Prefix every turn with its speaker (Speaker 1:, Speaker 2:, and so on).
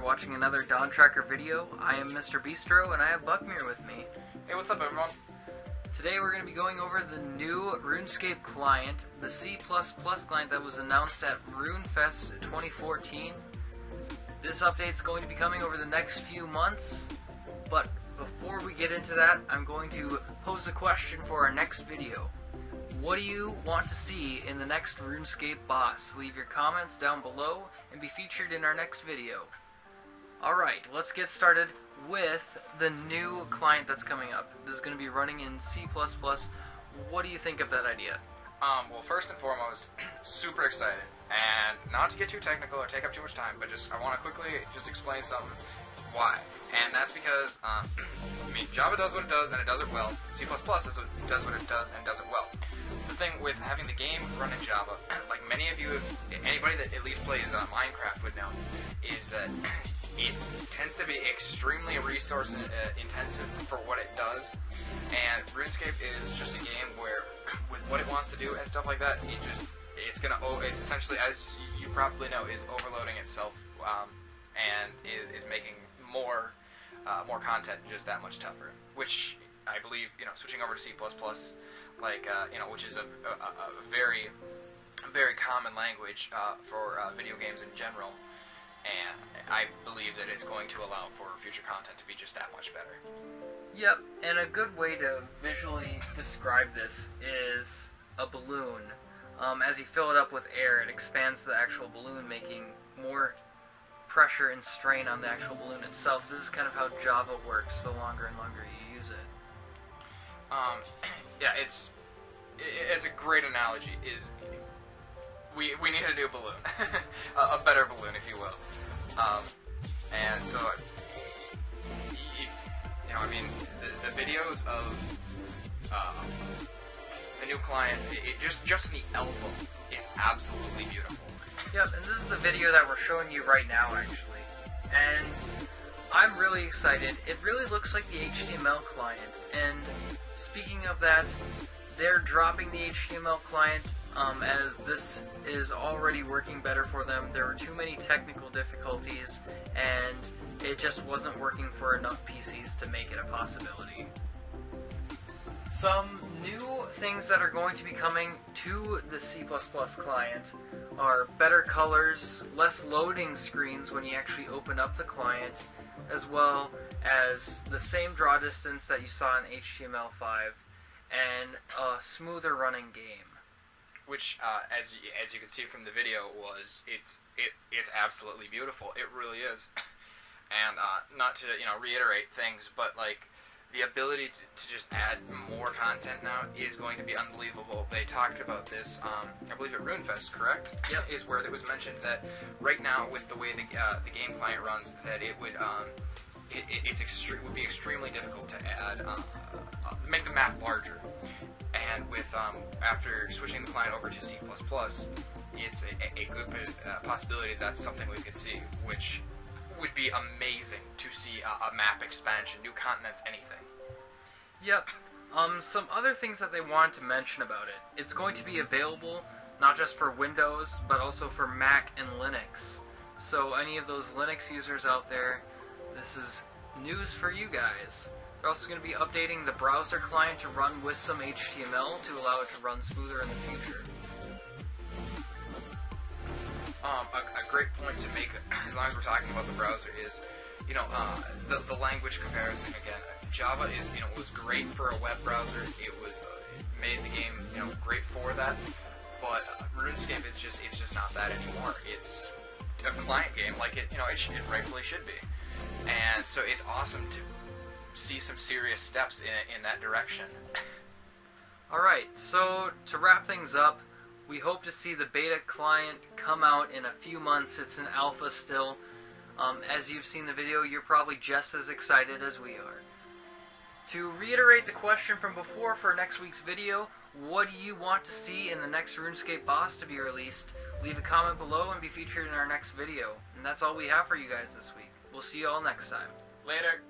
Speaker 1: watching another Dawn Tracker video. I am Mr. Bistro, and I have Buckmere with me.
Speaker 2: Hey, what's up, everyone?
Speaker 1: Today we're going to be going over the new RuneScape client, the C++ client that was announced at RuneFest 2014. This update is going to be coming over the next few months, but before we get into that, I'm going to pose a question for our next video. What do you want to see in the next RuneScape boss? Leave your comments down below and be featured in our next video. Alright, let's get started with the new client that's coming up. This is going to be running in C++. What do you think of that idea?
Speaker 2: Well, first and foremost, super excited. And not to get too technical or take up too much time, but I want to quickly just explain something. Why? And that's because, Java does what it does, and it does it well. C++ does what it does, and does it well. The thing with having the game run in Java, like many of you, anybody that at least plays Minecraft would know, is that it tends to be extremely resource intensive for what it does. And RuneScape is just a game where, with what it wants to do and stuff like that, it's essentially, as you probably know, is overloading itself, and is making more content just that much tougher. Which I believe, switching over to C++, which is a very, very common language for video games in general, and I believe that it's going to allow for future content to be just that much better.
Speaker 1: Yep, and a good way to visually describe this is a balloon. As you fill it up with air, it expands the actual balloon, making more pressure and strain on the actual balloon itself. This is kind of how Java works the longer and longer you use it.
Speaker 2: Yeah, it's a great analogy. We need a new balloon, a better balloon, if you will. And so, the videos of the new client, just in the album, is absolutely beautiful.
Speaker 1: Yep, and this is the video that we're showing you right now, actually. And I'm really excited. It really looks like the HTML client. And speaking of that, they're dropping the HTML client as this is already working better for them. There were too many technical difficulties, and it just wasn't working for enough PCs to make it a possibility. Some new things that are going to be coming to the C++ client are better colors, less loading screens when you actually open up the client, as well as the same draw distance that you saw in HTML5, and a smoother running game.
Speaker 2: Which, as you can see from the video, it's absolutely beautiful. It really is. And not to reiterate things, but the ability to just add more content now is going to be unbelievable. They talked about this, I believe at RuneFest, correct?
Speaker 1: Yep.
Speaker 2: Is where it was mentioned that right now, with the way the game client runs, that it would would be extremely difficult to add, make the map larger. And with after switching the client over to C++, it's a good possibility that's something we could see, which would be amazing to see a map expansion, new continents, anything.
Speaker 1: Yep. Some other things that they wanted to mention about it. It's going to be available not just for Windows, but also for Mac and Linux. So any of those Linux users out there, this is news for you guys. They're also going to be updating the browser client to run with some HTML to allow it to run smoother in the future.
Speaker 2: A great point to make, as long as we're talking about the browser, is the language comparison again. Java was great for a web browser. It made the game great for that. But RuneScape it's just not that anymore. It's a client game like it rightfully should be. And so it's awesome to see some serious steps in that direction.
Speaker 1: Alright, so to wrap things up, we hope to see the beta client come out in a few months. It's an alpha still. As you've seen the video, you're probably just as excited as we are. To reiterate the question from before for next week's video, what do you want to see in the next RuneScape boss to be released? Leave a comment below and be featured in our next video. And that's all we have for you guys this week. We'll see you all next time.
Speaker 2: Later.